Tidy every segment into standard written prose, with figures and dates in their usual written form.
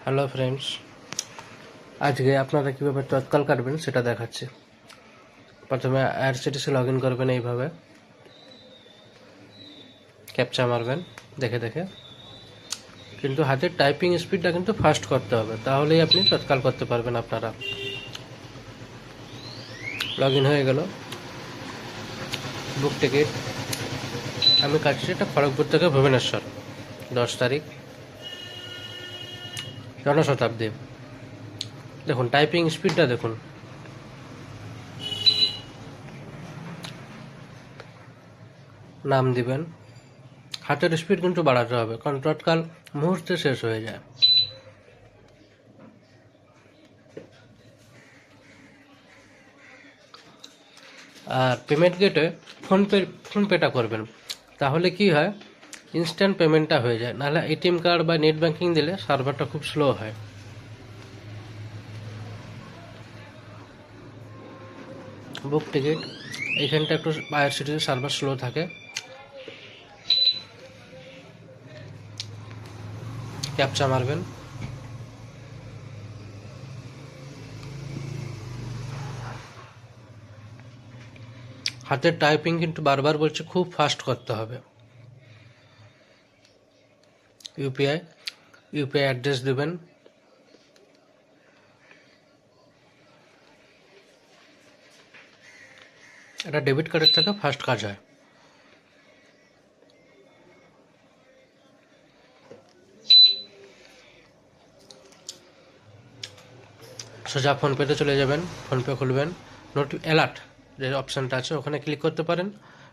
Hello friends, আজকে আপনারা কীভাবে তৎকাল কাটবেন সেটা দেখাচ্ছি। প্রথমে আইআরসিটিসি লগ ইন করবেন, এইভাবে ক্যাপচা মারবেন দেখে দেখে, কিন্তু হাতের টাইপিং স্পিডটা কিন্তু ফাস্ট করতে হবে, তাহলেই আপনি তৎকাল করতে পারবেন। আপনারা লগ ইন হয়ে গেল। বুক টিকিট আমি কাটছি, এটা খড়গপুর থেকে ভুবনেশ্বর, 10 তারিখ, জনশতাব্দী। দেখুন টাইপিং স্পিডটা দেখুন, নাম দিবেন। হাতের স্পিড কিন্তু বাড়াতে হবে, কারণ তৎকাল মুহূর্তে শেষ হয়ে যায়। আর পেমেন্ট গেটে ফোনপেটা করবেন, তাহলে কি হয়, ইনস্ট্যান্ট পেমেন্টটা হয়ে যায়। নাহলে এটিএম কার্ড বা নেট ব্যাঙ্কিং দিলে সার্ভারটা খুব স্লো হয়। বুক টিকিট এইখানটা একটু আইআরসিটিসি সার্ভার স্লো থাকে। ক্যাপচা মারবেন, হাতের টাইপিং কিন্তু বারবার বলছে খুব ফাস্ট করতে হবে। ইউপিআই অ্যাড্রেস দেবেন। এটা ডেবিট কার্ডের থেকে ফাস্ট কাজ হয়। সোজা ফোনপেতে চলে যাবেন, ফোনপে খুলবেন, অ্যালার্ট যে অপশানটা আছে ওখানে ক্লিক করতে পারেন,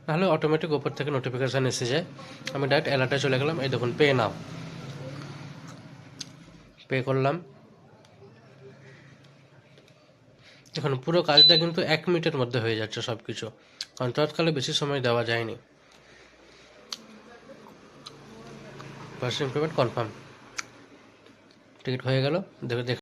নাহলে অটোমেটিক ওপর থেকে নোটিফিকেশান এসে যায়। আমি ডাইরেক্ট অ্যালার্টে চলে গেলাম। এই দেখুন, পে নাও, পে করলাম। দেখুন পুরো কাজটা কিন্তু 1 মিনিটের মধ্যে হয়ে যাচ্ছে সব কিছু, কারণ তৎকালে বেশি সময় দেওয়া যায়নি। প্রসেসিং পেমেন্ট কনফার্ম, টিকিট হয়ে গেল। দেখে